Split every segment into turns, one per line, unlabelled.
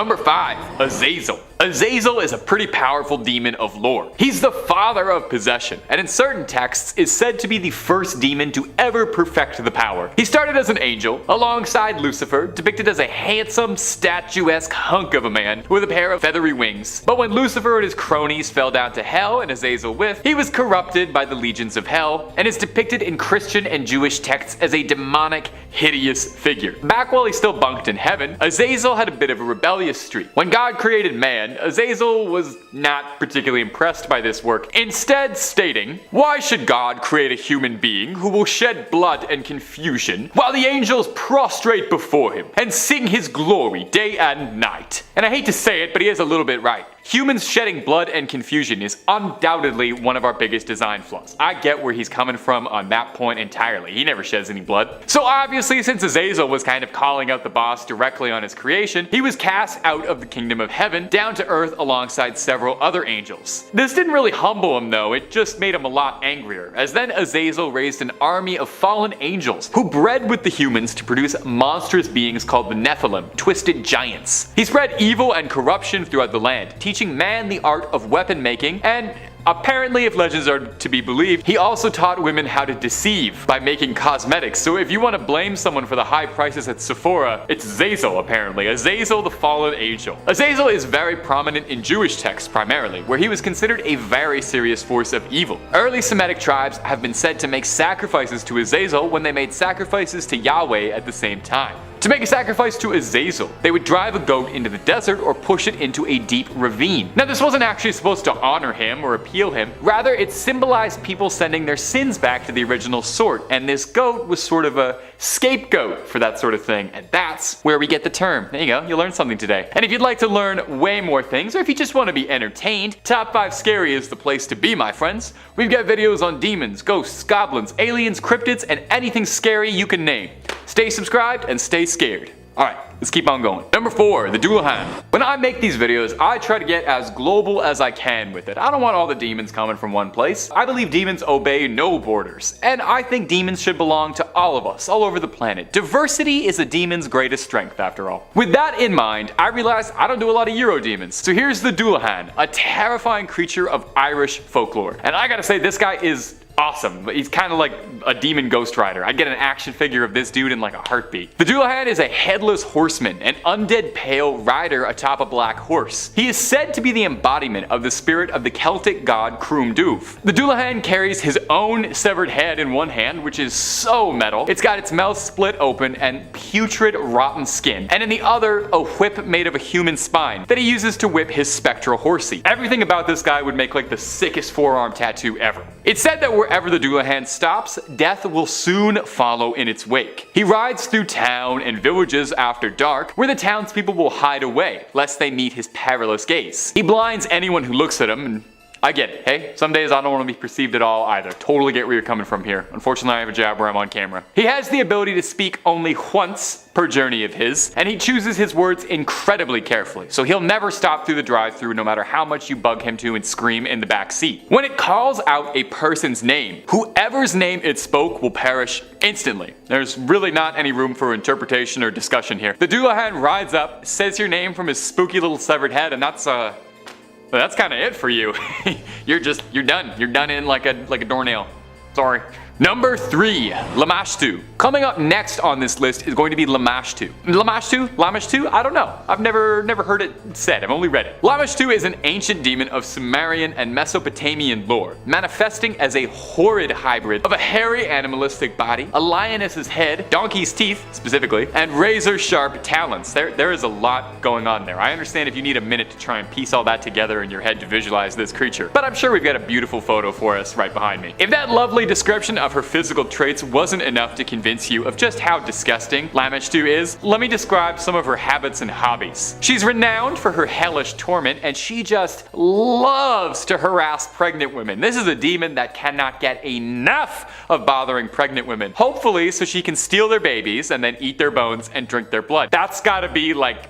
Number 5. Azazel. Azazel is a pretty powerful demon of lore. He's the father of possession, and in certain texts is said to be the first demon to ever perfect the power. He started as an angel, alongside Lucifer, depicted as a handsome, statuesque hunk of a man with a pair of feathery wings. But when Lucifer and his cronies fell down to hell and Azazel with, he was corrupted by the legions of hell, and is depicted in Christian and Jewish texts as a demonic, hideous figure. Back while he still bunked in heaven, Azazel had a bit of a rebellious streak. When God created man, Azazel was not particularly impressed by this work, instead stating, "Why should God create a human being who will shed blood and confusion while the angels prostrate before him and sing his glory day and night?" And I hate to say it, but he is a little bit right. Humans shedding blood and confusion is undoubtedly one of our biggest design flaws. I get where he's coming from on that point entirely. He never sheds any blood. So obviously, since Azazel was kind of calling out the boss directly on his creation, he was cast out of the kingdom of heaven down to earth alongside several other angels. This didn't really humble him though, it just made him a lot angrier, as then Azazel raised an army of fallen angels who bred with the humans to produce monstrous beings called the Nephilim, twisted giants. He spread evil and corruption throughout the land, teaching man the art of weapon making, and apparently, if legends are to be believed, he also taught women how to deceive by making cosmetics. So if you want to blame someone for the high prices at Sephora, it's Azazel apparently. Azazel the fallen angel. Azazel is very prominent in Jewish texts primarily, where he was considered a very serious force of evil. Early Semitic tribes have been said to make sacrifices to Azazel when they made sacrifices to Yahweh at the same time. To make a sacrifice to Azazel, they would drive a goat into the desert or push it into a deep ravine. Now this wasn't actually supposed to honor him or appeal him, rather it symbolized people sending their sins back to the original sort, and this goat was sort of a scapegoat for that sort of thing, and that's where we get the term. There you go, you learned something today. And if you'd like to learn way more things, or if you just want to be entertained, Top 5 Scary is the place to be, my friends. We've got videos on demons, ghosts, goblins, aliens, cryptids, and anything scary you can name. Stay subscribed and stay scared. Alright, let's keep on going. Number 4, the Dullahan. When I make these videos, I try to get as global as I can with it. I don't want all the demons coming from one place. I believe demons obey no borders, and I think demons should belong to all of us, all over the planet. Diversity is a demon's greatest strength, after all. With that in mind, I realized I don't do a lot of Euro demons. So here's the Dullahan, a terrifying creature of Irish folklore. And I gotta say, this guy is awesome, but he's kind of like a demon Ghost Rider. I'd get an action figure of this dude in like a heartbeat. The Dullahan is a headless horseman, an undead pale rider atop a black horse. He is said to be the embodiment of the spirit of the Celtic god Cruim Dubh. The Dullahan carries his own severed head in one hand, which is so metal. It's got its mouth split open and putrid rotten skin, and in the other, a whip made of a human spine that he uses to whip his spectral horsey. Everything about this guy would make like the sickest forearm tattoo ever. It's said that wherever the Dullahan stops, death will soon follow in its wake. He rides through town and villages after dark, where the townspeople will hide away, lest they meet his perilous gaze. He blinds anyone who looks at him, and I get it, hey? Some days I don't want to be perceived at all either. Totally get where you're coming from here. Unfortunately, I have a job where I'm on camera. He has the ability to speak only once per journey of his, and he chooses his words incredibly carefully, so he'll never stop through the drive-thru no matter how much you bug him to and scream in the back seat. When it calls out a person's name, whoever's name it spoke will perish instantly. There's really not any room for interpretation or discussion here. The Dullahan rides up, says your name from his spooky little severed head, and that's kind of it for you. You're done. You're done in like a doornail. Sorry. Number 3, Lamashtu. Coming up next on this list is going to be Lamashtu. Lamashtu? I don't know. I've never heard it said. I've only read it. Lamashtu is an ancient demon of Sumerian and Mesopotamian lore, manifesting as a horrid hybrid of a hairy animalistic body, a lioness's head, donkey's teeth specifically, and razor-sharp talons. There is a lot going on there. I understand if you need a minute to try and piece all that together in your head to visualize this creature, but I'm sure we've got a beautiful photo for us right behind me. If that lovely description of her physical traits wasn't enough to convince you of just how disgusting Lamashtu is, let me describe some of her habits and hobbies. She's renowned for her hellish torment, and she just loves to harass pregnant women. This is a demon that cannot get enough of bothering pregnant women. Hopefully so she can steal their babies and then eat their bones and drink their blood. That's gotta be like,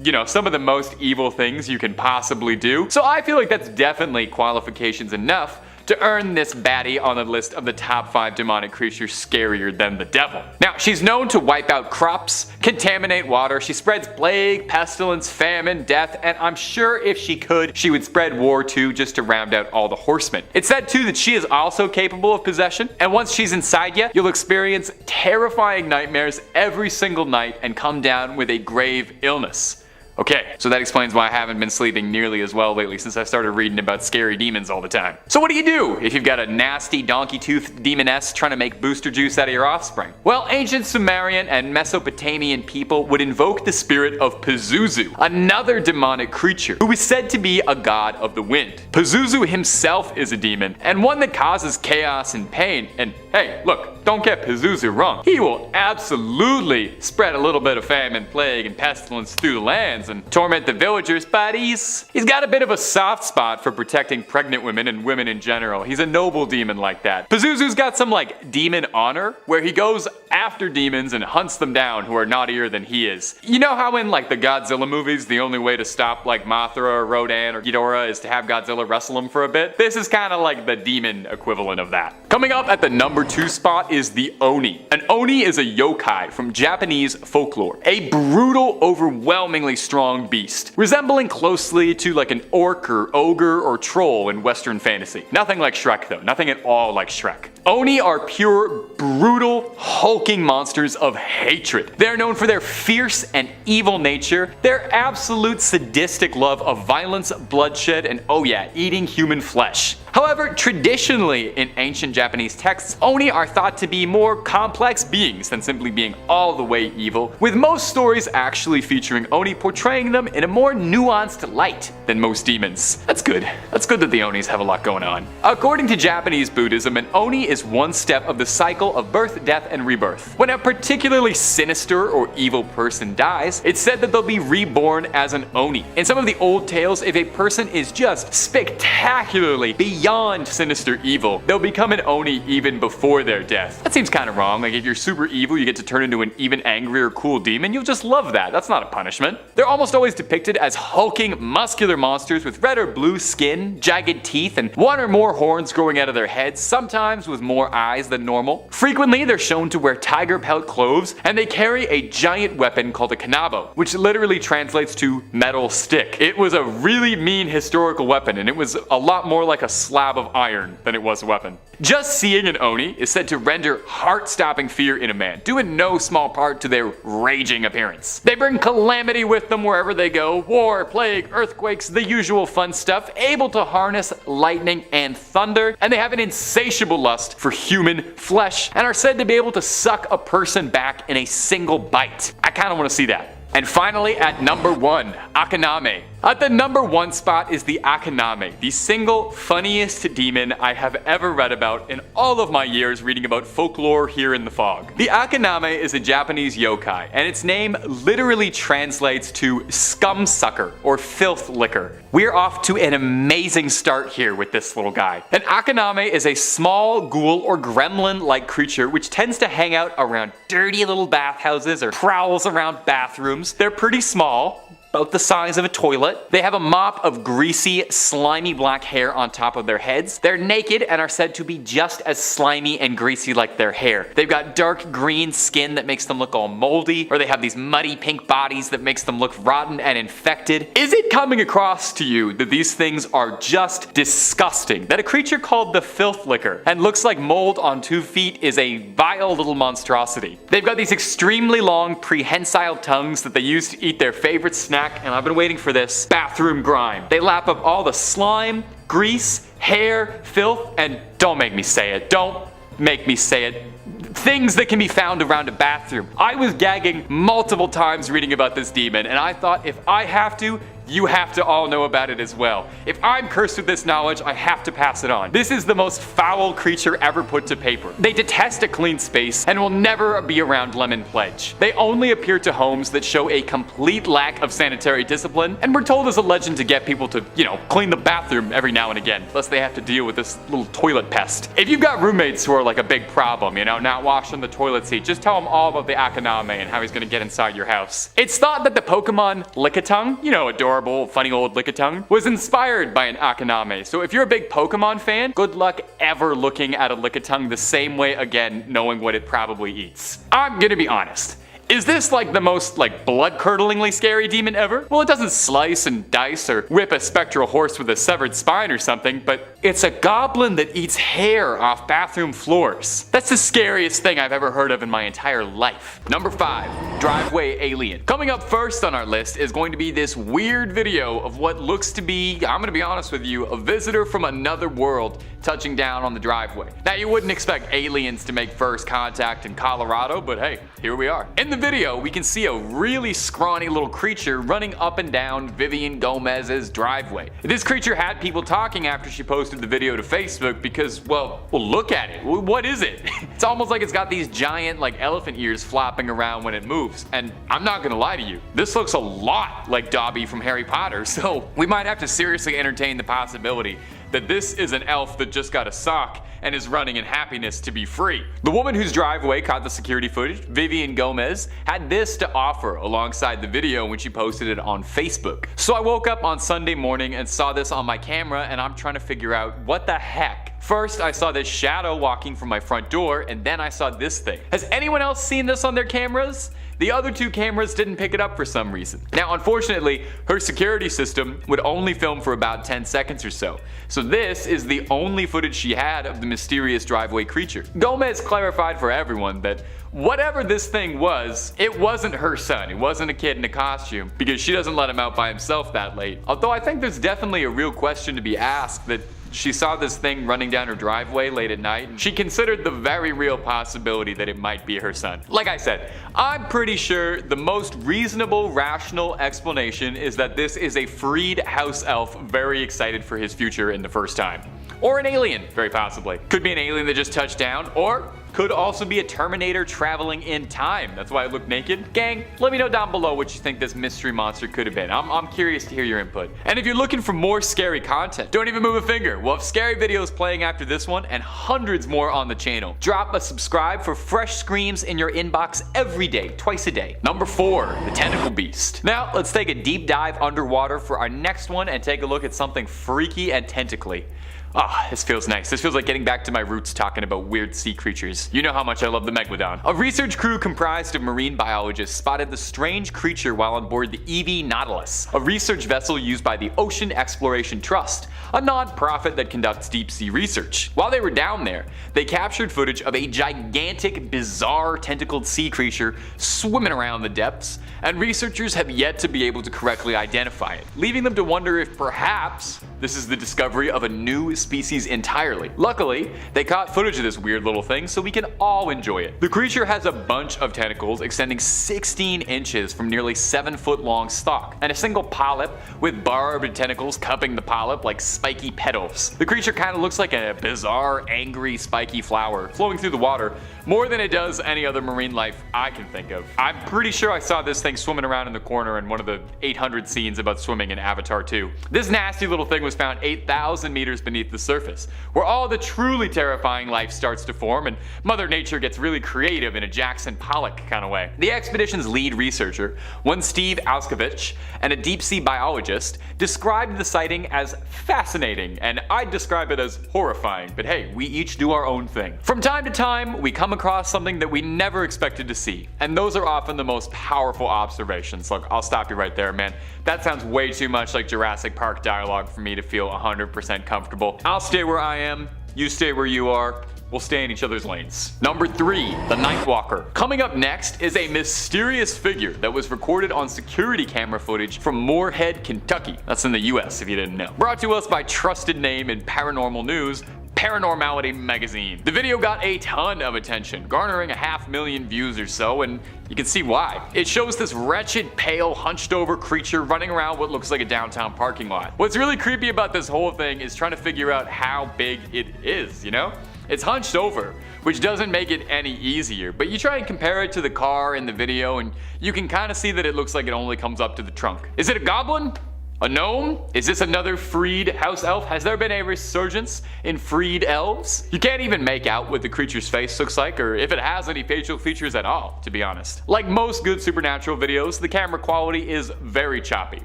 you know, some of the most evil things you can possibly do. So I feel like that's definitely qualifications enough to earn this baddie on the list of the top 5 demonic creatures scarier than the devil. Now, she's known to wipe out crops, contaminate water, she spreads plague, pestilence, famine, death, and I'm sure if she could, she would spread war too, just to round out all the horsemen. It's said too that she is also capable of possession, and once she's inside you, you'll experience terrifying nightmares every single night and come down with a grave illness. Okay, so that explains why I haven't been sleeping nearly as well lately since I started reading about scary demons all the time. So what do you do if you've got a nasty donkey-toothed demoness trying to make booster juice out of your offspring? Well, ancient Sumerian and Mesopotamian people would invoke the spirit of Pazuzu, another demonic creature who is said to be a god of the wind. Pazuzu himself is a demon, and one that causes chaos and pain, and hey, look, don't get Pazuzu wrong. He will absolutely spread a little bit of famine, plague, and pestilence through the lands and torment the villagers, but he's got a bit of a soft spot for protecting pregnant women and women in general. He's a noble demon like that. Pazuzu's got some like demon honor, where he goes after demons and hunts them down who are naughtier than he is. You know how in like the Godzilla movies, the only way to stop like Mothra or Rodan or Ghidorah is to have Godzilla wrestle him for a bit? This is kind of like the demon equivalent of that. Coming up at the number 2 spot is the Oni. An Oni is a yokai from Japanese folklore. A brutal, overwhelmingly strong beast, resembling closely to like an orc or ogre or troll in Western fantasy. Nothing like Shrek though, nothing at all like Shrek. Oni are pure, brutal, hulking monsters of hatred. They're known for their fierce and evil nature, their absolute sadistic love of violence, bloodshed, and oh yeah, eating human flesh. However, traditionally in ancient Japanese texts, Oni are thought to be more complex beings than simply being all the way evil, with most stories actually featuring Oni portraying them in a more nuanced light than most demons. That's good. That's good that the Onis have a lot going on. According to Japanese Buddhism, an Oni is one step of the cycle of birth, death, and rebirth. When a particularly sinister or evil person dies, it's said that they'll be reborn as an Oni. In some of the old tales, if a person is just spectacularly beyond sinister evil, they'll become an Oni even before their death. That seems kind of wrong. Like if you're super evil, you get to turn into an even angrier, cool demon, you'll just love that. That's not a punishment. They're almost always depicted as hulking, muscular monsters with red or blue skin, jagged teeth, and one or more horns growing out of their heads, sometimes with more eyes than normal. Frequently, they're shown to wear tiger pelt clothes, and they carry a giant weapon called a kanabo, which literally translates to metal stick. It was a really mean historical weapon, and it was a lot more like a slab of iron than it was a weapon. Just seeing an Oni is said to render heart-stopping fear in a man, due in no small part to their raging appearance. They bring calamity with them wherever they go, war, plague, earthquakes, the usual fun stuff, able to harness lightning and thunder, and they have an insatiable lust for human flesh, and are said to be able to suck a person back in a single bite. I kinda wanna see that. And finally, at number 1, Akaname. At the number 1 spot is the Akaname, the single funniest demon I have ever read about in all of my years reading about folklore here in the fog. The Akaname is a Japanese yokai, and its name literally translates to scum sucker or filth licker. We're off to an amazing start here with this little guy. An Akaname is a small ghoul or gremlin-like creature which tends to hang out around dirty little bathhouses or prowls around bathrooms. They're pretty small, about the size of a toilet. They have a mop of greasy, slimy black hair on top of their heads. They're naked and are said to be just as slimy and greasy like their hair. They've got dark green skin that makes them look all moldy, or they have these muddy pink bodies that makes them look rotten and infected. Is it coming across to you that these things are just disgusting? That a creature called the filth licker and looks like mold on 2 feet is a vile little monstrosity. They've got these extremely long prehensile tongues that they use to eat their favorite snack, and I've been waiting for this, bathroom grime. They lap up all the slime, grease, hair, filth, and don't make me say it, don't make me say it, things that can be found around a bathroom. I was gagging multiple times reading about this demon, and I thought if I have to, you have to all know about it as well. If I'm cursed with this knowledge, I have to pass it on. This is the most foul creature ever put to paper. They detest a clean space and will never be around lemon pledge. They only appear to homes that show a complete lack of sanitary discipline, and we're told as a legend to get people to, clean the bathroom every now and again, lest they have to deal with this little toilet pest. If you've got roommates who are like a big problem, not washing the toilet seat, just tell them all about the Akaname and how he's gonna get inside your house. It's thought that the Pokemon Lickitung, adorable adorable, funny old Lickitung, was inspired by an Akaname. So if you're a big Pokemon fan, good luck ever looking at a Lickitung the same way again, knowing what it probably eats. I'm gonna be honest. Is this like the most blood-curdlingly scary demon ever? Well, it doesn't slice and dice or rip a spectral horse with a severed spine or something, but it's a goblin that eats hair off bathroom floors. That's the scariest thing I've ever heard of in my entire life. Number 5, driveway alien. Coming up first on our list is going to be this weird video of what looks to be, I'm gonna be honest with you, a visitor from another world touching down on the driveway. Now, you wouldn't expect aliens to make first contact in Colorado, but hey, here we are. In the video, we can see a really scrawny little creature running up and down Vivian Gomez's driveway. This creature had people talking after she posted the video to Facebook because, well, look at it. What is it? It's almost like it's got these giant elephant ears flopping around when it moves. And I'm not gonna lie to you, this looks a lot like Dobby from Harry Potter, so we might have to seriously entertain the possibility that this is an elf that just got a sock and is running in happiness to be free. The woman whose driveway caught the security footage, Vivian Gomez, had this to offer alongside the video when she posted it on Facebook. So I woke up on Sunday morning and saw this on my camera, and I'm trying to figure out what the heck. First, I saw this shadow walking from my front door, and then I saw this thing. Has anyone else seen this on their cameras? The other 2 cameras didn't pick it up for some reason. Now, unfortunately, her security system would only film for about 10 seconds or so. So this is the only footage she had of the mysterious driveway creature. Gomez clarified for everyone that whatever this thing was, it wasn't her son. It wasn't a kid in a costume, because she doesn't let him out by himself that late. Although I think there's definitely a real question to be asked that she saw this thing running down her driveway late at night, and she considered the very real possibility that it might be her son. Like I said, I'm pretty sure the most reasonable, rational explanation is that this is a freed house elf very excited for his future in the first time. Or an alien, very possibly. Could be an alien that just touched down, or could also be a Terminator traveling in time. That's why it looked naked. Gang, let me know down below what you think this mystery monster could have been. I'm curious to hear your input. And if you're looking for more scary content, don't even move a finger. We'll have scary videos playing after this one and hundreds more on the channel. Drop a subscribe for fresh screams in your inbox every day, twice a day. Number 4, the tentacle beast. Now, let's take a deep dive underwater for our next one and take a look at something freaky and tentacly. Ah, this feels nice. This feels like getting back to my roots talking about weird sea creatures. You know how much I love the Megalodon. A research crew comprised of marine biologists spotted the strange creature while on board the EV Nautilus, a research vessel used by the Ocean Exploration Trust, a non-profit that conducts deep-sea research. While they were down there, they captured footage of a gigantic, bizarre, tentacled sea creature swimming around the depths, and researchers have yet to be able to correctly identify it, leaving them to wonder if perhaps this is the discovery of a new species entirely. Luckily, they caught footage of this weird little thing so we can all enjoy it. The creature has a bunch of tentacles extending 16 inches from nearly 7-foot long stalk, and a single polyp with barbed tentacles cupping the polyp like spiky petals. The creature kind of looks like a bizarre, angry, spiky flower flowing through the water more than it does any other marine life I can think of. I'm pretty sure I saw this thing swimming around in the corner in one of the 800 scenes about swimming in Avatar 2. This nasty little thing was found 8,000 meters beneath the surface, where all the truly terrifying life starts to form and Mother Nature gets really creative in a Jackson Pollock kind of way. The expedition's lead researcher, one Steve Auskovich, and a deep sea biologist, described the sighting as fascinating, and I'd describe it as horrifying, but hey, we each do our own thing. From time to time, we come across something that we never expected to see, and those are often the most powerful observations. Look, I'll stop you right there, man. That sounds way too much like Jurassic Park dialogue for me to feel 100% comfortable. I'll stay where I am, you stay where you are. We'll stay in each other's lanes. Number 3, the Nightwalker. Coming up next is a mysterious figure that was recorded on security camera footage from Moorhead, Kentucky. That's in the US if you didn't know. Brought to us by trusted name in paranormal news, Paranormality magazine. The video got a ton of attention, garnering 500,000 views or so, and you can see why. It shows this wretched, pale, hunched over creature running around what looks like a downtown parking lot. What's really creepy about this whole thing is trying to figure out how big it is, you know? It's hunched over, which doesn't make it any easier, but you try and compare it to the car in the video and you can kind of see that it looks like it only comes up to the trunk. Is it a goblin? A gnome? Is this another freed house elf? Has there been a resurgence in freed elves? You can't even make out what the creature's face looks like, or if it has any facial features at all, to be honest. Like most good supernatural videos, the camera quality is very choppy.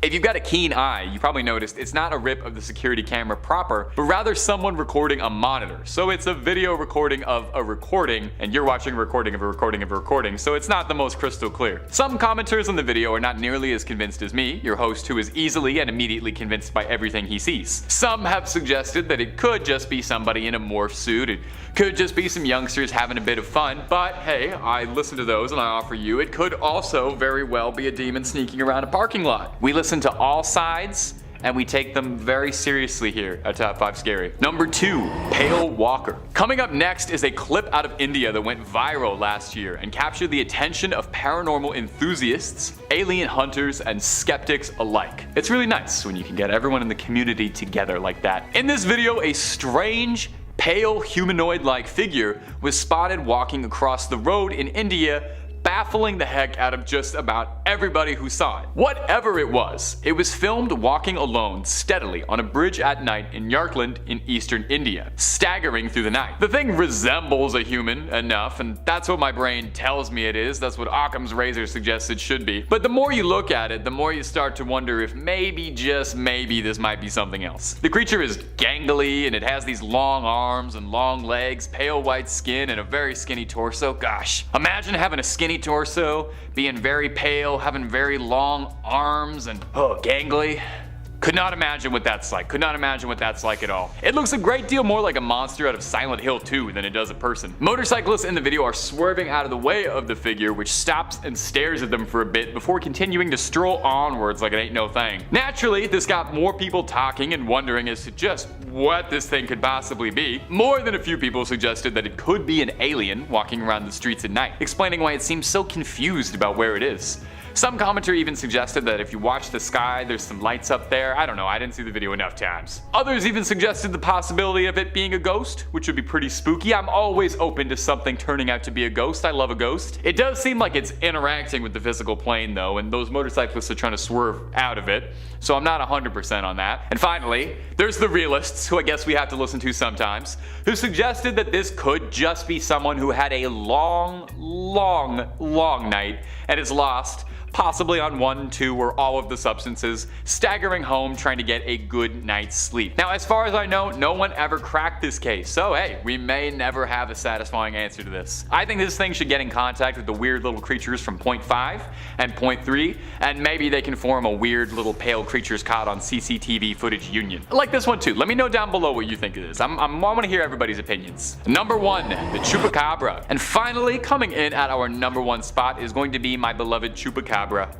If you've got a keen eye, you probably noticed it's not a rip of the security camera proper, but rather someone recording a monitor. So it's a video recording of a recording, and you're watching a recording of a recording of a recording, so it's not the most crystal clear. Some commenters on the video are not nearly as convinced as me, your host, who is easily and immediately convinced by everything he sees. Some have suggested that it could just be somebody in a morph suit, it could just be some youngsters having a bit of fun, but hey, I listen to those and I offer you, it could also very well be a demon sneaking around a parking lot. We listen to all sides, and we take them very seriously here at Top 5 Scary. Number 2, Pale Walker. Coming up next is a clip out of India that went viral last year and captured the attention of paranormal enthusiasts, alien hunters, and skeptics alike. It's really nice when you can get everyone in the community together like that. In this video, a strange, pale humanoid-like figure was spotted walking across the road in India, baffling the heck out of just about everybody who saw it. Whatever it was filmed walking alone steadily on a bridge at night in Yarkand in eastern India, staggering through the night. The thing resembles a human enough, and that's what my brain tells me it is. That's what Occam's razor suggests it should be. But the more you look at it, the more you start to wonder if maybe, just maybe, this might be something else. The creature is gangly, and it has these long arms and long legs, pale white skin, and a very skinny torso. Gosh, imagine having a skinny torso, being very pale, having very long arms, and gangly. Could not imagine what that's like. Could not imagine what that's like at all. It looks a great deal more like a monster out of Silent Hill 2 than it does a person. Motorcyclists in the video are swerving out of the way of the figure, which stops and stares at them for a bit before continuing to stroll onwards like it ain't no thing. Naturally, this got more people talking and wondering as to just what this thing could possibly be. More than a few people suggested that it could be an alien walking around the streets at night, explaining why it seems so confused about where it is. Some commenter even suggested that if you watch the sky, there's some lights up there. I don't know, I didn't see the video enough times. Others even suggested the possibility of it being a ghost, which would be pretty spooky. I'm always open to something turning out to be a ghost. I love a ghost. It does seem like it's interacting with the physical plane though, and those motorcyclists are trying to swerve out of it, so I'm not 100% on that. And finally, there's the realists, who I guess we have to listen to sometimes, who suggested that this could just be someone who had a long night and is lost, possibly on 1, 2, or all of the substances, staggering home trying to get a good night's sleep. Now, as far as I know, no one ever cracked this case, so hey, we may never have a satisfying answer to this. I think this thing should get in contact with the weird little creatures from Point 5 and Point 3, and maybe they can form a weird little pale creatures caught on CCTV footage union. I like this one too. Let me know down below what you think it is. I want to hear everybody's opinions. Number 1, the Chupacabra. And finally, coming in at our number 1 spot is going to be my beloved Chupacabra.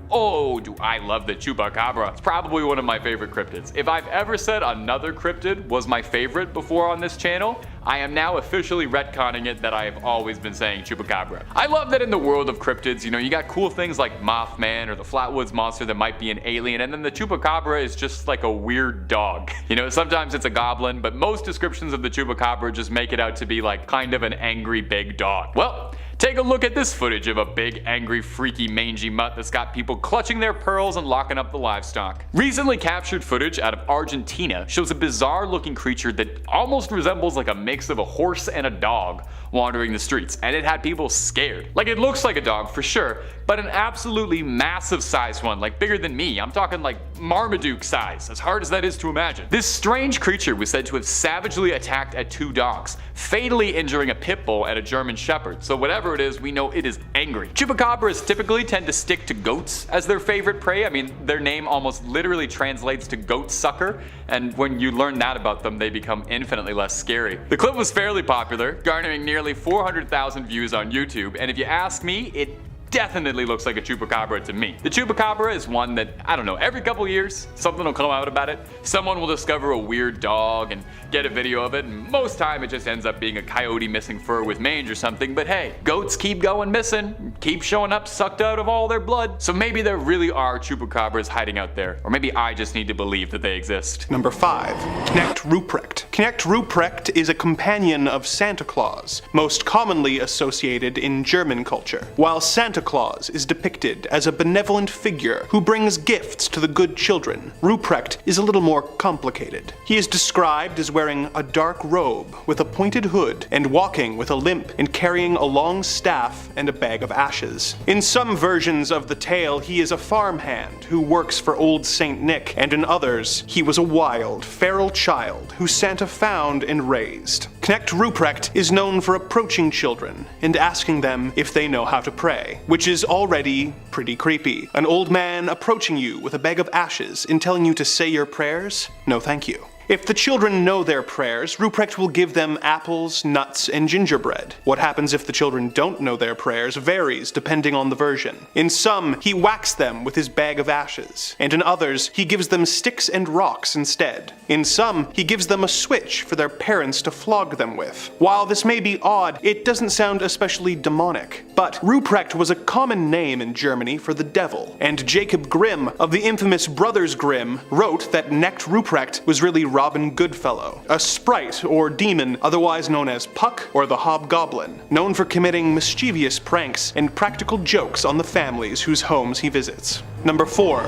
Oh, do I love the Chupacabra. It's probably one of my favorite cryptids. If I've ever said another cryptid was my favorite before on this channel, I am now officially retconning it that I have always been saying Chupacabra. I love that in the world of cryptids, you got cool things like Mothman or the Flatwoods Monster that might be an alien, and then the Chupacabra is just like a weird dog. Sometimes it's a goblin, but most descriptions of the Chupacabra just make it out to be like kind of an angry big dog. Well, take a look at this footage of a big, angry, freaky, mangy mutt that's got people clutching their pearls and locking up the livestock. Recently captured footage out of Argentina shows a bizarre-looking creature that almost resembles like a mix of a horse and a dog wandering the streets, and it had people scared. Like, it looks like a dog for sure, but an absolutely massive sized one, like bigger than me. I'm talking like Marmaduke size, as hard as that is to imagine. This strange creature was said to have savagely attacked at 2 dogs, fatally injuring a pit bull and a German shepherd, so whatever it is, we know it is angry. Chupacabras typically tend to stick to goats as their favorite prey. I mean, their name almost literally translates to goat sucker, and when you learn that about them, they become infinitely less scary. The clip was fairly popular, garnering nearly 400,000 views on YouTube, and if you ask me, it definitely looks like a Chupacabra to me. The Chupacabra is one that, I don't know, every couple years, something will come out about it. Someone will discover a weird dog and get a video of it, and most time it just ends up being a coyote missing fur with mange or something, but hey, goats keep going missing, keep showing up sucked out of all their blood. So maybe there really are Chupacabras hiding out there, or maybe I just need to believe that they exist.
Number 5. Knecht Ruprecht. Knecht Ruprecht is a companion of Santa Claus, most commonly associated in German culture. While Santa Santa Claus is depicted as a benevolent figure who brings gifts to the good children, Ruprecht is a little more complicated. He is described as wearing a dark robe with a pointed hood and walking with a limp and carrying a long staff and a bag of ashes. In some versions of the tale, he is a farmhand who works for old Saint Nick, and in others, he was a wild, feral child who Santa found and raised. Knecht Ruprecht is known for approaching children and asking them if they know how to pray, which is already pretty creepy. An old man approaching you with a bag of ashes and telling you to say your prayers? No thank you. If the children know their prayers, Ruprecht will give them apples, nuts, and gingerbread. What happens if the children don't know their prayers varies depending on the version. In some, he whacks them with his bag of ashes, and in others, he gives them sticks and rocks instead. In some, he gives them a switch for their parents to flog them with. While this may be odd, it doesn't sound especially demonic. But Ruprecht was a common name in Germany for the devil, and Jacob Grimm of the infamous Brothers Grimm wrote that Knecht Ruprecht was really Robin Goodfellow, a sprite or demon otherwise known as Puck or the Hobgoblin, known for committing mischievous pranks and practical jokes on the families whose homes he visits. Number 4.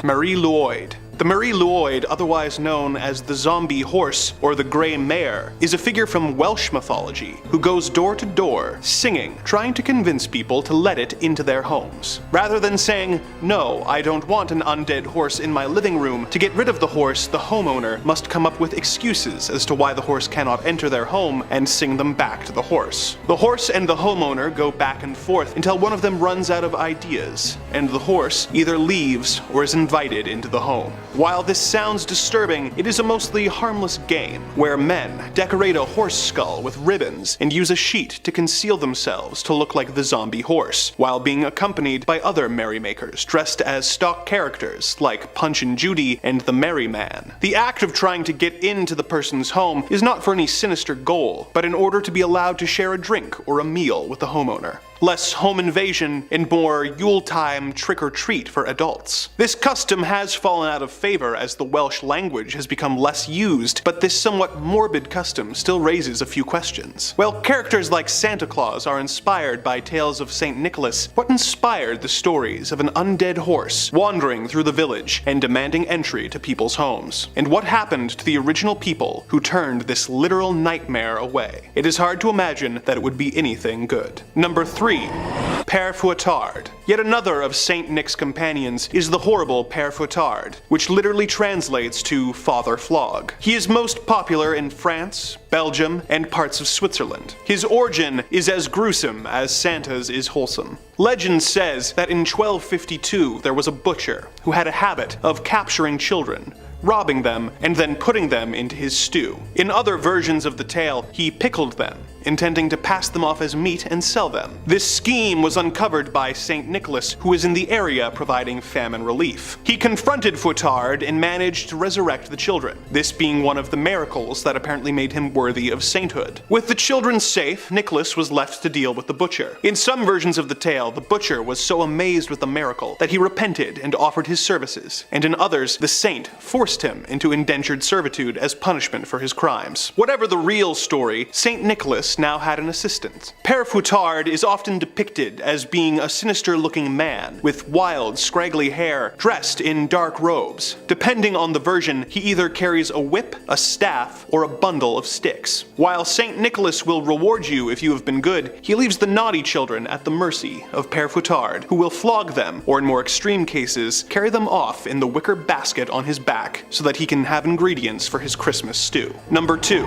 Marie Lwyd. The Marie Lwyd, otherwise known as the Zombie Horse or the Grey Mare, is a figure from Welsh mythology who goes door to door, singing, trying to convince people to let it into their homes. Rather than saying, "No, I don't want an undead horse in my living room," to get rid of the horse, the homeowner must come up with excuses as to why the horse cannot enter their home and sing them back to the horse. The horse and the homeowner go back and forth until one of them runs out of ideas, and the horse either leaves or is invited into the home. While this sounds disturbing, it is a mostly harmless game, where men decorate a horse skull with ribbons and use a sheet to conceal themselves to look like the zombie horse, while being accompanied by other merrymakers dressed as stock characters like Punch and Judy and the Merry Man. The act of trying to get into the person's home is not for any sinister goal, but in order to be allowed to share a drink or a meal with the homeowner. Less home invasion and more Yuletime trick-or-treat for adults. This custom has fallen out of favor as the Welsh language has become less used, but this somewhat morbid custom still raises a few questions. While characters like Santa Claus are inspired by tales of St. Nicholas, what inspired the stories of an undead horse wandering through the village and demanding entry to people's homes? And what happened to the original people who turned this literal nightmare away? It is hard to imagine that it would be anything good. Number 3. Père Fouettard. Yet another of Saint Nick's companions is the horrible Père Fouettard, which literally translates to Father Flog. He is most popular in France, Belgium, and parts of Switzerland. His origin is as gruesome as Santa's is wholesome. Legend says that in 1252 there was a butcher who had a habit of capturing children, robbing them, and then putting them into his stew. In other versions of the tale, he pickled them, intending to pass them off as meat and sell them. This scheme was uncovered by St. Nicholas, who was in the area providing famine relief. He confronted Fouettard and managed to resurrect the children, this being one of the miracles that apparently made him worthy of sainthood. With the children safe, Nicholas was left to deal with the butcher. In some versions of the tale, the butcher was so amazed with the miracle that he repented and offered his services, and in others, the saint forced him into indentured servitude as punishment for his crimes. Whatever the real story, St. Nicholas now had an assistant. Père Fouettard is often depicted as being a sinister-looking man with wild, scraggly hair, dressed in dark robes. Depending on the version, he either carries a whip, a staff, or a bundle of sticks. While St. Nicholas will reward you if you have been good, he leaves the naughty children at the mercy of Père Fouettard, who will flog them, or in more extreme cases, carry them off in the wicker basket on his back so that he can have ingredients for his Christmas stew. Number 2.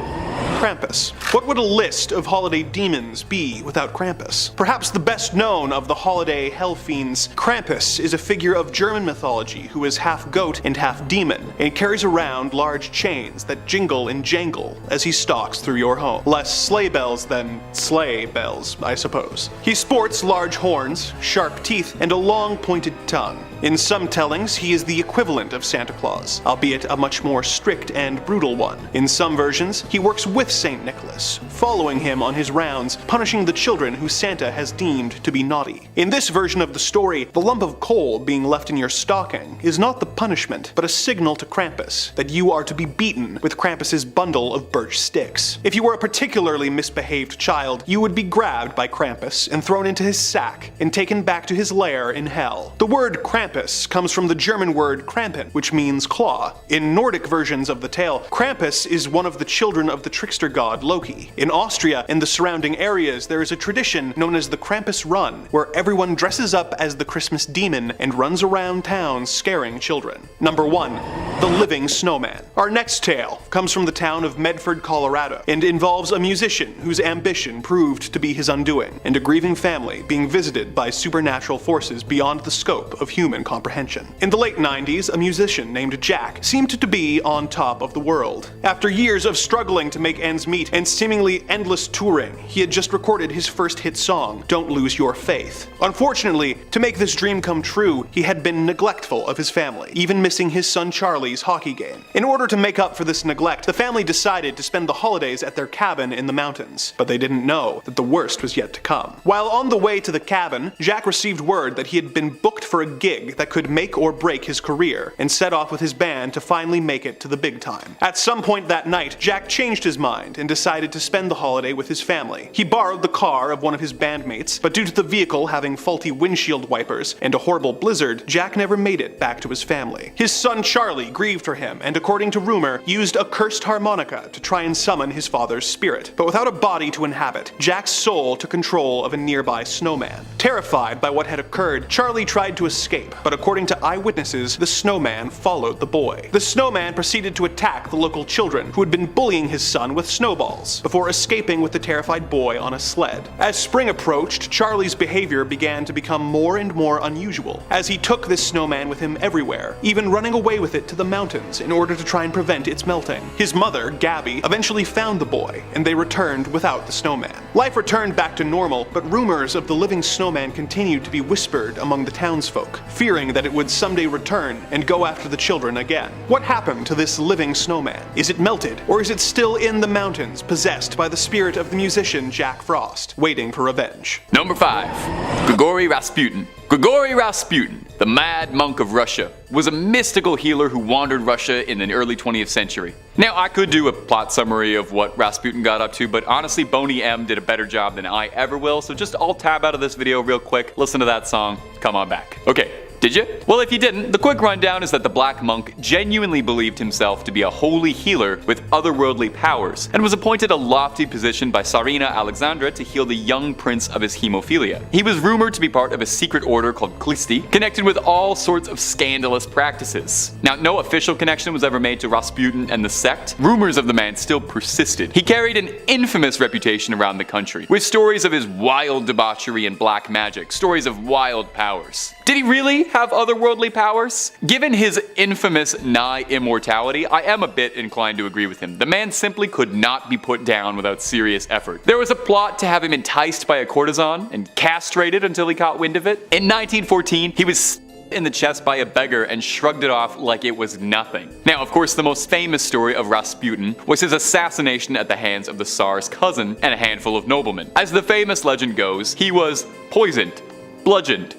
Krampus. What would a list of holiday demons be without Krampus? Perhaps the best known of the holiday hell fiends, Krampus is a figure of German mythology who is half goat and half demon, and carries around large chains that jingle and jangle as he stalks through your home. Less sleigh bells than sleigh bells, I suppose. He sports large horns, sharp teeth, and a long pointed tongue. In some tellings, he is the equivalent of Santa Claus, albeit a much more strict and brutal one. In some versions, he works with St. Nicholas, following him on his rounds, punishing the children who Santa has deemed to be naughty. In this version of the story, the lump of coal being left in your stocking is not the punishment, but a signal to Krampus that you are to be beaten with Krampus's bundle of birch sticks. If you were a particularly misbehaved child, you would be grabbed by Krampus and thrown into his sack and taken back to his lair in hell. The word Krampus comes from the German word Krampen, which means claw. In Nordic versions of the tale, Krampus is one of the children of the trickster god Loki. In Austria and the surrounding areas, there is a tradition known as the Krampus Run, where everyone dresses up as the Christmas demon and runs around town scaring children. Number 1. The Living Snowman. Our next tale comes from the town of Medford, Colorado, and involves a musician whose ambition proved to be his undoing, and a grieving family being visited by supernatural forces beyond the scope of human comprehension. In the late 90s, a musician named Jack seemed to be on top of the world. After years of struggling to make ends meet and seemingly endless touring, he had just recorded his first hit song, Don't Lose Your Faith. Unfortunately, to make this dream come true, he had been neglectful of his family, even missing his son Charlie's hockey game. In order to make up for this neglect, the family decided to spend the holidays at their cabin in the mountains, but they didn't know that the worst was yet to come. While on the way to the cabin, Jack received word that he had been booked for a gig that could make or break his career, and set off with his band to finally make it to the big time. At some point that night, Jack changed his mind and decided to spend the holiday with his family. He borrowed the car of one of his bandmates, but due to the vehicle having faulty windshield wipers and a horrible blizzard, Jack never made it back to his family. His son Charlie grieved for him and, according to rumor, used a cursed harmonica to try and summon his father's spirit. But without a body to inhabit, Jack's soul took control of a nearby snowman. Terrified by what had occurred, Charlie tried to escape, but according to eyewitnesses, the snowman followed the boy. The snowman proceeded to attack the local children who had been bullying his son with snowballs, before escaping with the terrified boy on a sled. As spring approached, Charlie's behavior began to become more and more unusual, as he took this snowman with him everywhere, even running away with it to the mountains in order to try and prevent its melting. His mother, Gabby, eventually found the boy, and they returned without the snowman. Life returned back to normal, but rumors of the living snowman continued to be whispered among the townsfolk, fearing that it would someday return and go after the children again. What happened to this living snowman? Is it melted, or is it still in the mountains, possessed by the spirit of the musician Jack Frost, waiting for revenge?
Number 5. Grigori Rasputin. Grigori Rasputin, the Mad Monk of Russia, was a mystical healer who wandered Russia in the early 20th century. Now, I could do a plot summary of what Rasputin got up to, but honestly, Boney M did a better job than I ever will, so just alt tab out of this video real quick, listen to that song, come on back. Okay. Did you? Well, if you didn't, the quick rundown is that the black monk genuinely believed himself to be a holy healer with otherworldly powers, and was appointed a lofty position by Tsarina Alexandra to heal the young prince of his hemophilia. He was rumored to be part of a secret order called Klisti, connected with all sorts of scandalous practices. Now, no official connection was ever made to Rasputin and the sect. Rumors of the man still persisted. He carried an infamous reputation around the country, with stories of his wild debauchery and black magic, stories of wild powers. Did he really have otherworldly powers? Given his infamous nigh immortality, I am a bit inclined to agree with him. The man simply could not be put down without serious effort. There was a plot to have him enticed by a courtesan and castrated until he caught wind of it. In 1914, he was in the chest by a beggar and shrugged it off like it was nothing. Now, of course, the most famous story of Rasputin was his assassination at the hands of the Tsar's cousin and a handful of noblemen. As the famous legend goes, he was poisoned, bludgeoned,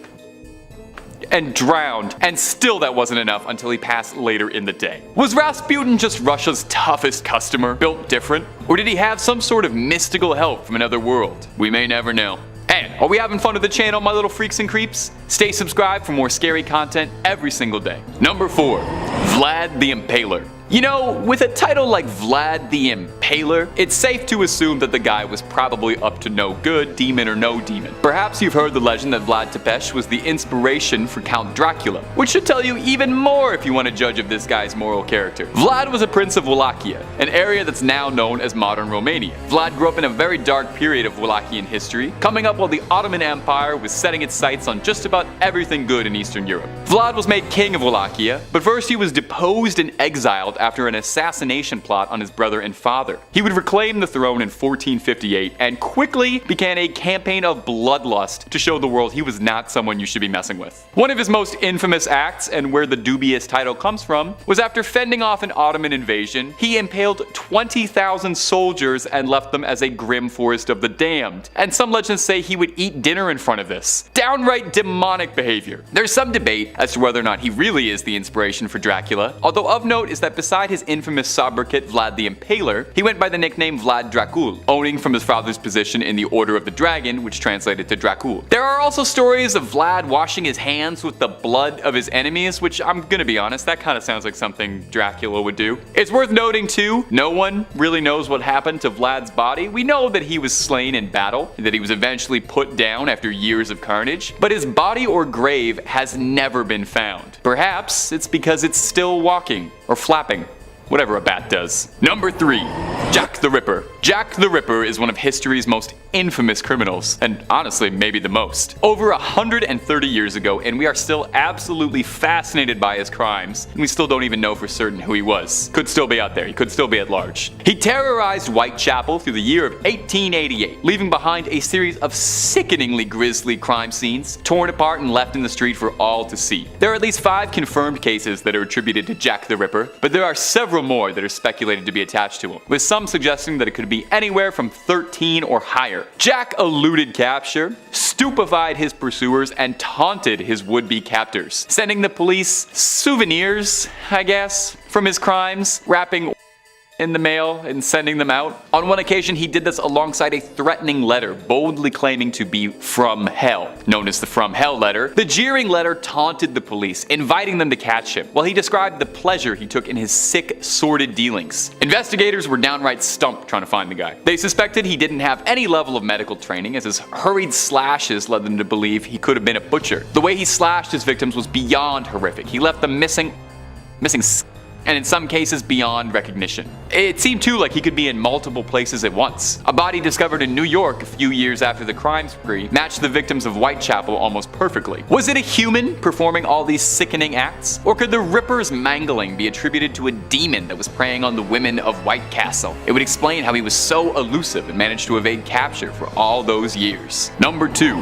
and drowned, and still that wasn't enough until he passed later in the day. Was Rasputin just Russia's toughest customer, built different? Or did he have some sort of mystical help from another world? We may never know. And are we having fun with the channel, my little freaks and creeps? Stay subscribed for more scary content every single day. Number 4. Vlad the Impaler. You know, with a title like Vlad the Impaler, it's safe to assume that the guy was probably up to no good, demon or no demon. Perhaps you've heard the legend that Vlad Tepes was the inspiration for Count Dracula, which should tell you even more if you want to judge of this guy's moral character. Vlad was a prince of Wallachia, an area that's now known as modern Romania. Vlad grew up in a very dark period of Wallachian history, coming up while the Ottoman Empire was setting its sights on just about everything good in Eastern Europe. Vlad was made king of Wallachia, but first he was deposed and exiled after an assassination plot on his brother and father. He would reclaim the throne in 1458 and quickly began a campaign of bloodlust to show the world he was not someone you should be messing with. One of his most infamous acts, and where the dubious title comes from, was after fending off an Ottoman invasion, he impaled 20,000 soldiers and left them as a grim forest of the damned. And some legends say he would eat dinner in front of this. Downright demonic behavior. There's some debate as to whether or not he really is the inspiration for Dracula, although of note is that beside his infamous sobriquet Vlad the Impaler, he went by the nickname Vlad Dracul, owning from his father's position in the Order of the Dragon, which translated to Dracul. There are also stories of Vlad washing his hands with the blood of his enemies, which I'm gonna be honest, that kind of sounds like something Dracula would do. It's worth noting too, no one really knows what happened to Vlad's body. We know that he was slain in battle, and that he was eventually put down after years of carnage, but his body or grave has never been found. Perhaps it's because it's still walking, or flapping. Whatever a bat does. Number 3. Jack the Ripper. Jack the Ripper is one of history's most infamous criminals, and honestly, maybe the most. Over 130 years ago, and we are still absolutely fascinated by his crimes, and we still don't even know for certain who he was. Could still be out there, he could still be at large. He terrorized Whitechapel through the year of 1888, leaving behind a series of sickeningly grisly crime scenes, torn apart and left in the street for all to see. There are at least 5 confirmed cases that are attributed to Jack the Ripper, but there are several more that are speculated to be attached to him, with some suggesting that it could be anywhere from 13 or higher. Jack eluded capture, stupefied his pursuers, and taunted his would-be captors, sending the police souvenirs, I guess, from his crimes, wrapping in the mail and sending them out. On one occasion, he did this alongside a threatening letter, boldly claiming to be from hell, known as the From Hell letter. The jeering letter taunted the police, inviting them to catch him, while he described the pleasure he took in his sick, sordid dealings. Investigators were downright stumped trying to find the guy. They suspected he didn't have any level of medical training, as his hurried slashes led them to believe he could have been a butcher. The way he slashed his victims was beyond horrific. He left them missing and in some cases beyond recognition. It seemed too like he could be in multiple places at once. A body discovered in New York a few years after the crime spree matched the victims of Whitechapel almost perfectly. Was it a human performing all these sickening acts? Or could the Ripper's mangling be attributed to a demon that was preying on the women of White Castle? It would explain how he was so elusive and managed to evade capture for all those years. Number 2.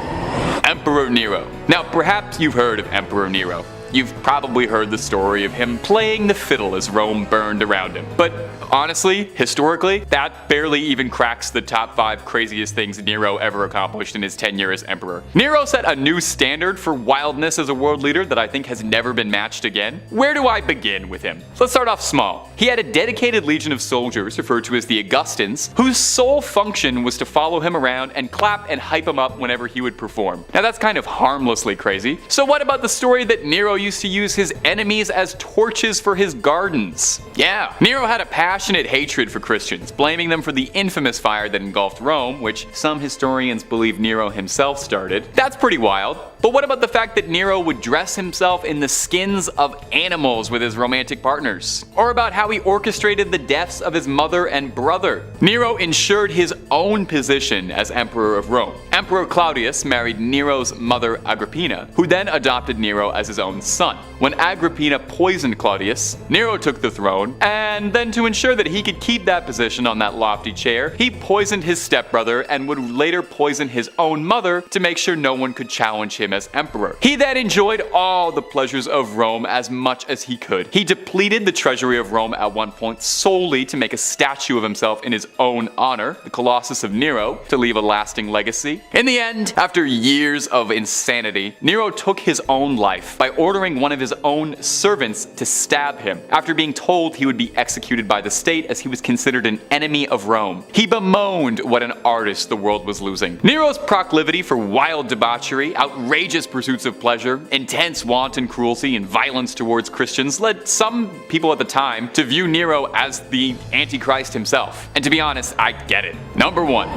Emperor Nero. Now perhaps you've heard of Emperor Nero. You've probably heard the story of him playing the fiddle as Rome burned around him. But honestly, historically, that barely even cracks the top 5 craziest things Nero ever accomplished in his tenure as emperor. Nero set a new standard for wildness as a world leader that I think has never been matched again. Where do I begin with him? Let's start off small. He had a dedicated legion of soldiers, referred to as the Augustans, whose sole function was to follow him around and clap and hype him up whenever he would perform. Now that's kind of harmlessly crazy. So what about the story that Nero used to use his enemies as torches for his gardens? Yeah, Nero had a passionate hatred for Christians, blaming them for the infamous fire that engulfed Rome, which some historians believe Nero himself started. That's pretty wild. But what about the fact that Nero would dress himself in the skins of animals with his romantic partners? Or about how he orchestrated the deaths of his mother and brother? Nero ensured his own position as emperor of Rome. Emperor Claudius married Nero's mother Agrippina, who then adopted Nero as his own son. When Agrippina poisoned Claudius, Nero took the throne, and then to ensure that he could keep that position on that lofty chair, he poisoned his stepbrother and would later poison his own mother to make sure no one could challenge him as emperor. He then enjoyed all the pleasures of Rome as much as he could. He depleted the treasury of Rome at one point solely to make a statue of himself in his own honor, the Colossus of Nero, to leave a lasting legacy. In the end, after years of insanity, Nero took his own life by ordering one of his own servants to stab him, after being told he would be executed by the state as he was considered an enemy of Rome. He bemoaned what an artist the world was losing. Nero's proclivity for wild debauchery, outrageous pursuits of pleasure, intense wanton cruelty, and violence towards Christians led some people at the time to view Nero as the Antichrist himself. And to be honest, I get it. Number 1.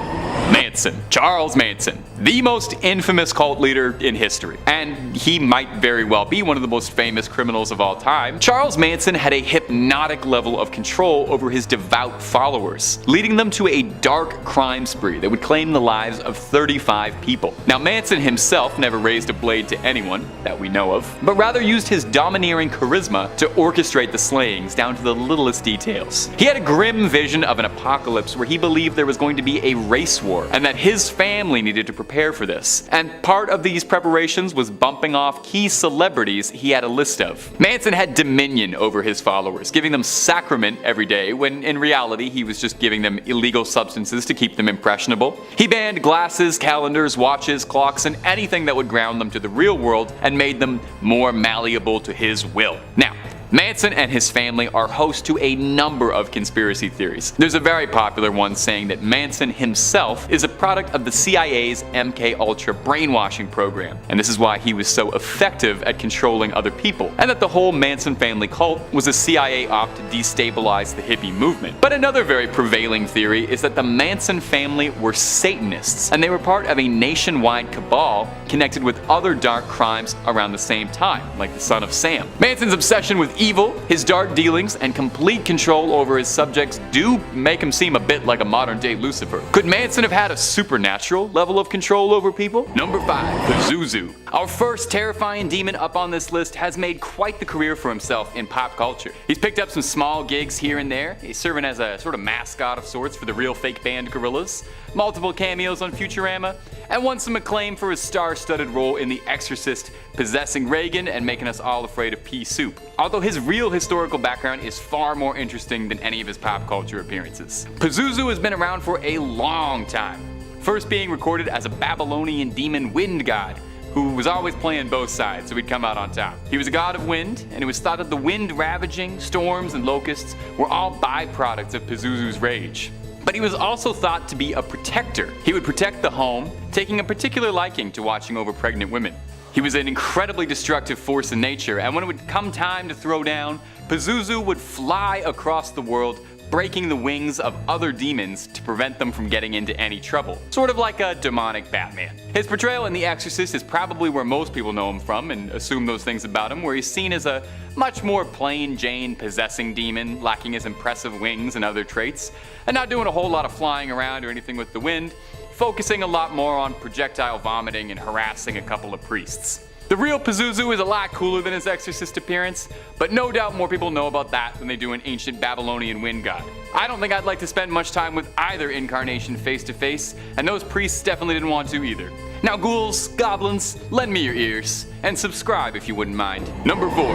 Manson. Charles Manson, the most infamous cult leader in history, and he might very well be one of the most famous criminals of all time. Charles Manson had a hypnotic level of control over his devout followers, leading them to a dark crime spree that would claim the lives of 35 people. Now, Manson himself never raised a blade to anyone that we know of, but rather used his domineering charisma to orchestrate the slayings down to the littlest details. He had a grim vision of an apocalypse where he believed there was going to be a race war, and that his family needed to prepare for this. And part of these preparations was bumping off key celebrities he had a list of. Manson had dominion over his followers, giving them sacrament every day, when in reality he was just giving them illegal substances to keep them impressionable. He banned glasses, calendars, watches, clocks, and anything that would ground them to the real world and made them more malleable to his will. Now, Manson and his family are host to a number of conspiracy theories. There's a very popular one saying that Manson himself is a product of the CIA's MK Ultra brainwashing program, and this is why he was so effective at controlling other people, and that the whole Manson family cult was a CIA op to destabilize the hippie movement. But another very prevailing theory is that the Manson family were Satanists, and they were part of a nationwide cabal connected with other dark crimes around the same time, like the Son of Sam. Manson's obsession with evil, his dark dealings, and complete control over his subjects do make him seem a bit like a modern-day Lucifer. Could Manson have had a supernatural level of control over people? Number 5. Pazuzu. Our first terrifying demon up on this list has made quite the career for himself in pop culture. He's picked up some small gigs here and there. He's serving as a sort of mascot of sorts for the real fake band Gorillaz, multiple cameos on Futurama, and won some acclaim for his star-studded role in The Exorcist, possessing Reagan and making us all afraid of pea soup. Although his real historical background is far more interesting than any of his pop culture appearances. Pazuzu has been around for a long time, first being recorded as a Babylonian demon wind god, who was always playing both sides so he'd come out on top. He was a god of wind, and it was thought that the wind ravaging, storms, and locusts were all byproducts of Pazuzu's rage. But he was also thought to be a protector. He would protect the home, taking a particular liking to watching over pregnant women. He was an incredibly destructive force in nature, and when it would come time to throw down, Pazuzu would fly across the world, breaking the wings of other demons to prevent them from getting into any trouble. Sort of like a demonic Batman. His portrayal in The Exorcist is probably where most people know him from and assume those things about him, where he's seen as a much more plain Jane possessing demon, lacking his impressive wings and other traits, and not doing a whole lot of flying around or anything with the wind, focusing a lot more on projectile vomiting and harassing a couple of priests. The real Pazuzu is a lot cooler than his Exorcist appearance, but no doubt more people know about that than they do an ancient Babylonian wind god. I don't think I'd like to spend much time with either incarnation face to face, and those priests definitely didn't want to either. Now ghouls, goblins, lend me your ears, and subscribe if you wouldn't mind. Number 4.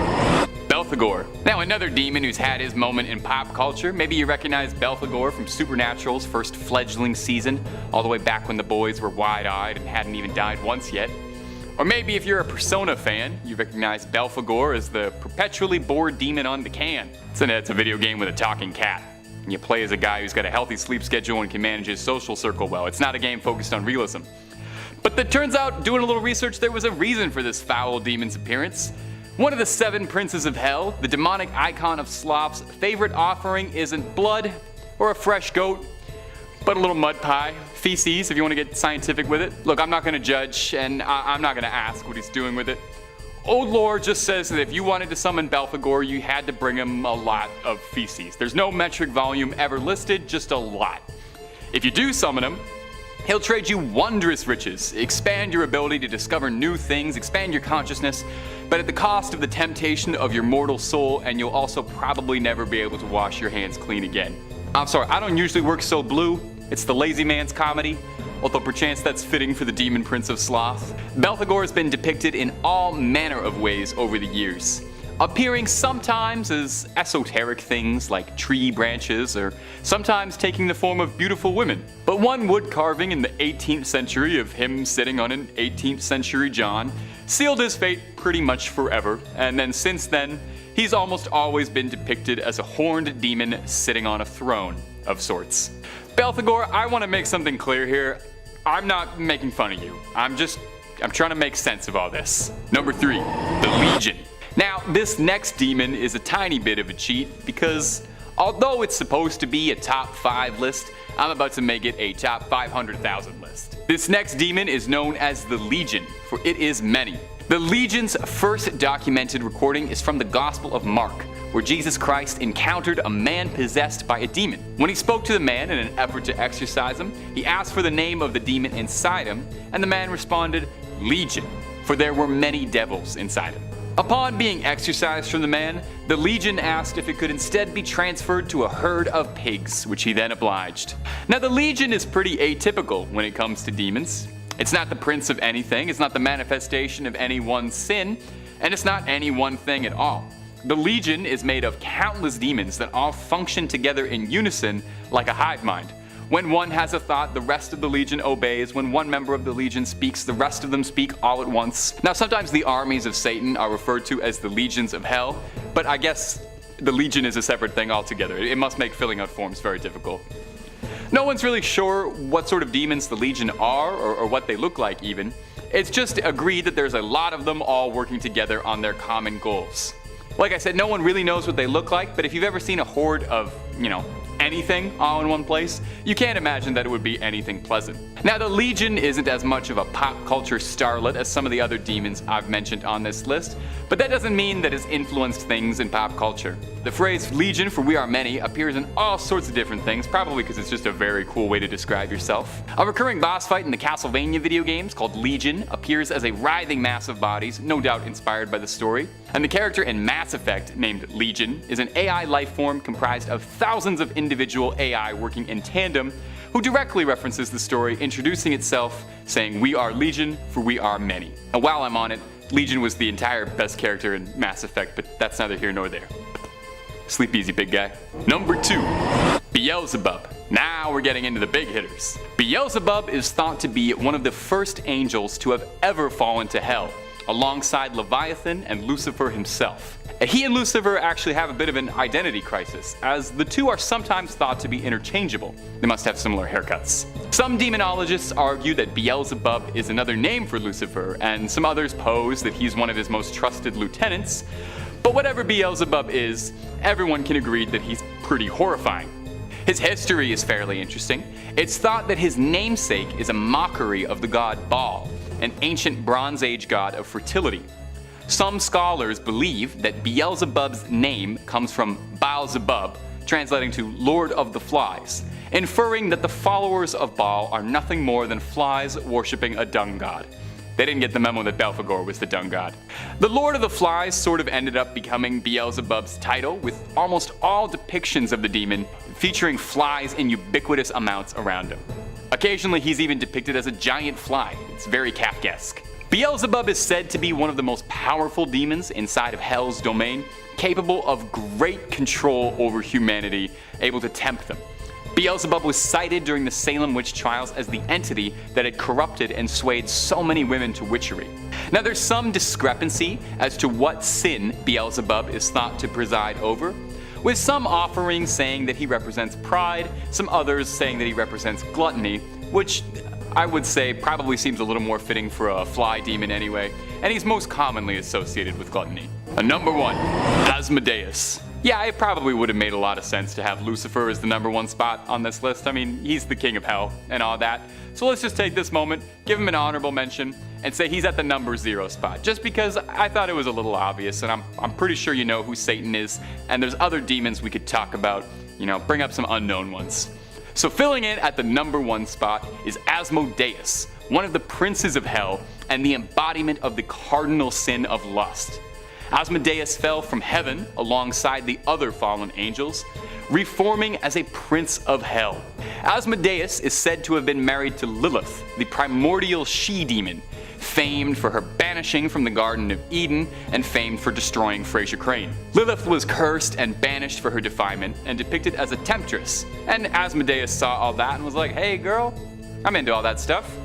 Belphegor. Now another demon who's had his moment in pop culture. Maybe you recognize Belphegor from Supernatural's first fledgling season, all the way back when the boys were wide-eyed and hadn't even died once yet. Or maybe if you're a Persona fan, you recognize Belphegor as the perpetually bored demon on the can. It's a video game with a talking cat. And you play as a guy who's got a healthy sleep schedule and can manage his social circle well. It's not a game focused on realism. But it turns out, doing a little research, there was a reason for this foul demon's appearance. One of the 7 princes of hell, the demonic icon of sloth's favorite offering isn't blood or a fresh goat, but a little mud pie, feces if you want to get scientific with it. Look, I'm not going to judge, and I'm not going to ask what he's doing with it. Old lore just says that if you wanted to summon Belphegor, you had to bring him a lot of feces. There's no metric volume ever listed, just a lot. If you do summon him, he'll trade you wondrous riches, expand your ability to discover new things, expand your consciousness, but at the cost of the temptation of your mortal soul, and you'll also probably never be able to wash your hands clean again. I'm sorry, I don't usually work so blue. It's the lazy man's comedy, although perchance that's fitting for the demon prince of sloth. Belphegor has been depicted in all manner of ways over the years, appearing sometimes as esoteric things like tree branches, or sometimes taking the form of beautiful women. But one wood carving in the 18th century of him sitting on an 18th century John sealed his fate pretty much forever, and then since then, he's almost always been depicted as a horned demon sitting on a throne of sorts. Belphegor, I want to make something clear here. I'm not making fun of you. I'm trying to make sense of all this. Number 3, the Legion. Now, this next demon is a tiny bit of a cheat because Although it's supposed to be a top 5 list, I'm about to make it a top 500,000 list. This next demon is known as the Legion, for it is many. The Legion's first documented recording is from the Gospel of Mark, where Jesus Christ encountered a man possessed by a demon. When he spoke to the man in an effort to exorcise him, he asked for the name of the demon inside him, and the man responded, Legion, for there were many devils inside him. Upon being exorcised from the man, the Legion asked if it could instead be transferred to a herd of pigs, which he then obliged. Now the Legion is pretty atypical when it comes to demons. It's not the prince of anything, it's not the manifestation of any one sin, and it's not any one thing at all. The Legion is made of countless demons that all function together in unison like a hive mind. When one has a thought, the rest of the Legion obeys. When one member of the Legion speaks, the rest of them speak all at once. Now sometimes the armies of Satan are referred to as the legions of hell, but I guess the Legion is a separate thing altogether. It must make filling out forms very difficult. No one's really sure what sort of demons the Legion are or what they look like even. It's just agreed that there's a lot of them all working together on their common goals. Like I said, no one really knows what they look like, but if you've ever seen a horde of, anything all in one place, you can't imagine that it would be anything pleasant. Now the Legion isn't as much of a pop culture starlet as some of the other demons I've mentioned on this list, but that doesn't mean that it's influenced things in pop culture. The phrase Legion for we are many appears in all sorts of different things, probably because it's just a very cool way to describe yourself. A recurring boss fight in the Castlevania video games called Legion appears as a writhing mass of bodies, no doubt inspired by the story. And the character in Mass Effect named Legion is an AI life form comprised of thousands of individual AI working in tandem, who directly references the story, introducing itself, saying we are Legion for we are many. And while I'm on it, Legion was the entire best character in Mass Effect, but that's neither here nor there. Sleep easy, big guy. Number 2, Beelzebub. Now we're getting into the big hitters. Beelzebub is thought to be one of the first angels to have ever fallen to hell, alongside Leviathan and Lucifer himself. He and Lucifer actually have a bit of an identity crisis, as the two are sometimes thought to be interchangeable. They must have similar haircuts. Some demonologists argue that Beelzebub is another name for Lucifer, and some others pose that he's one of his most trusted lieutenants. But whatever Beelzebub is, everyone can agree that he's pretty horrifying. His history is fairly interesting. It's thought that his namesake is a mockery of the god Baal, an ancient Bronze Age god of fertility. Some scholars believe that Beelzebub's name comes from Beelzebub, translating to Lord of the Flies, inferring that the followers of Baal are nothing more than flies worshipping a dung god. They didn't get the memo that Belphegor was the dung god. The Lord of the Flies sort of ended up becoming Beelzebub's title, with almost all depictions of the demon featuring flies in ubiquitous amounts around him. Occasionally he's even depicted as a giant fly. It's very Kafkaesque. Beelzebub is said to be one of the most powerful demons inside of Hell's domain, capable of great control over humanity, able to tempt them. Beelzebub was cited during the Salem witch trials as the entity that had corrupted and swayed so many women to witchery. Now there's some discrepancy as to what sin Beelzebub is thought to preside over, with some offerings saying that he represents pride, some others saying that he represents gluttony, which I would say probably seems a little more fitting for a fly demon anyway, and he's most commonly associated with gluttony. Number 1, Asmodeus. Yeah, it probably would have made a lot of sense to have Lucifer as the number 1 spot on this list. I mean, he's the king of hell and all that. So let's just take this moment, give him an honorable mention, and say he's at the number 0 spot, just because I thought it was a little obvious, and I'm pretty sure you know who Satan is, and there's other demons we could talk about, bring up some unknown ones. So filling in at the number 1 spot is Asmodeus, one of the princes of hell and the embodiment of the cardinal sin of lust. Asmodeus fell from heaven alongside the other fallen angels, reforming as a prince of hell. Asmodeus is said to have been married to Lilith, the primordial she-demon, famed for her banishing from the Garden of Eden and famed for destroying Frasier Crane. Lilith was cursed and banished for her defilement and depicted as a temptress, and Asmodeus saw all that and was like, hey girl, I'm into all that stuff.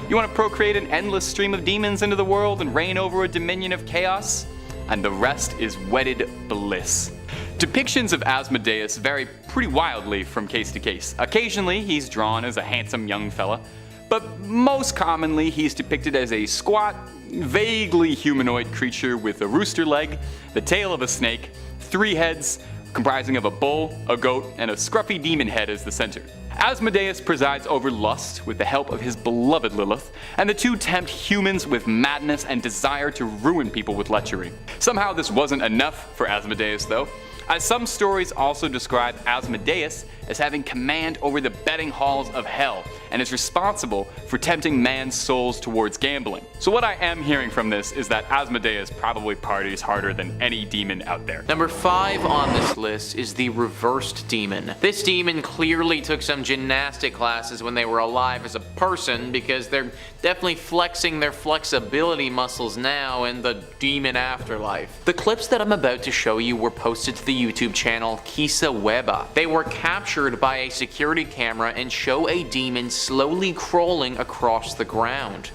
You want to procreate an endless stream of demons into the world and reign over a dominion of chaos? And the rest is wedded bliss. Depictions of Asmodeus vary pretty wildly from case to case. Occasionally he's drawn as a handsome young fella, but most commonly he's depicted as a squat, vaguely humanoid creature with a rooster leg, the tail of a snake, 3 heads, comprising of a bull, a goat, and a scruffy demon head as the center. Asmodeus presides over lust with the help of his beloved Lilith, and the two tempt humans with madness and desire to ruin people with lechery. Somehow this wasn't enough for Asmodeus though, as some stories also describe Asmodeus as having command over the betting halls of hell and is responsible for tempting man's souls towards gambling. So what I am hearing from this is that Asmodeus probably parties harder than any demon out there.
Number 5 on this list is the reversed demon. This demon clearly took some gymnastic classes when they were alive as a person, because they're definitely flexing their flexibility muscles now in the demon afterlife. The clips that I'm about to show you were posted to the YouTube channel Kisa Weba. They were captured by a security camera and show a demon slowly crawling across the ground.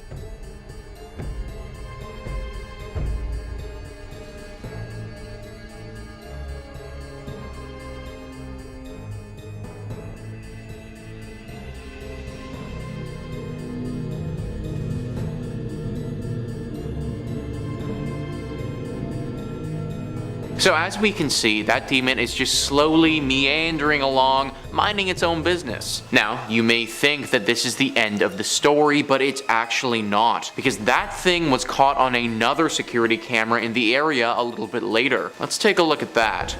So as we can see, that demon is just slowly meandering along, minding its own business. Now, you may think that this is the end of the story, but it's actually not, because that thing was caught on another security camera in the area a little bit later. Let's take a look at that.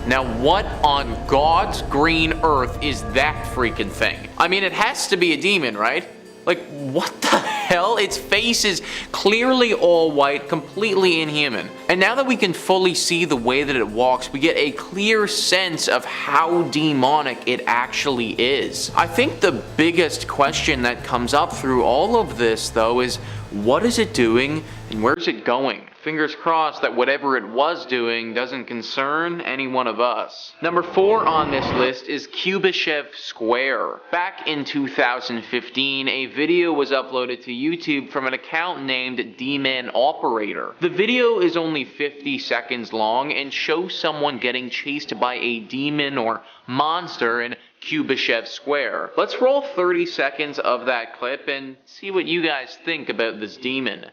Now what on God's green earth is that freaking thing? I mean, it has to be a demon, right? Like, what the hell? Its face is clearly all white, completely inhuman. And now that we can fully see the way that it walks, we get a clear sense of how demonic it actually is. I think the biggest question that comes up through all of this, though, is what is it doing and where's it going? Fingers crossed that whatever it was doing doesn't concern any one of us. Number 4 on this list is Kubyshev Square. Back in 2015, a video was uploaded to YouTube from an account named D-Man Operator. The video is only 50 seconds long and shows someone getting chased by a demon or monster in Kubyshev Square. Let's roll 30 seconds of that clip and see what you guys think about this demon.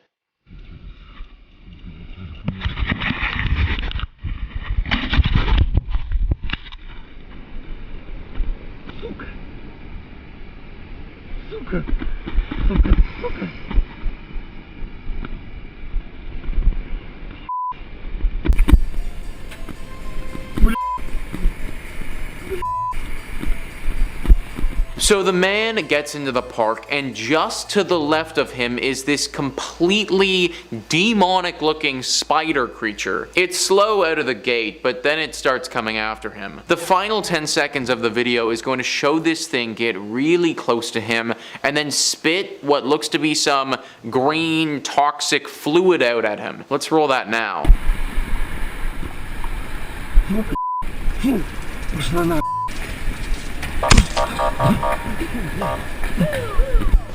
So the man gets into the park, and just to the left of him is this completely demonic looking spider creature. It's slow out of the gate, but then it starts coming after him. The final 10 seconds of the video is going to show this thing get really close to him and then spit what looks to be some green toxic fluid out at him. Let's roll that now.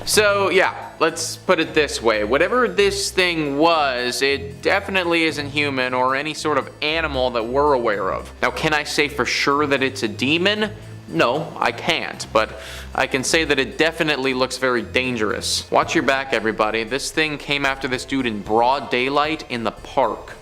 So yeah, let's put it this way. Whatever this thing was, it definitely isn't human or any sort of animal that we're aware of. Now, can I say for sure that it's a demon? No, I can't, but I can say that it definitely looks very dangerous. Watch your back, everybody. This thing came after this dude in broad daylight in the park.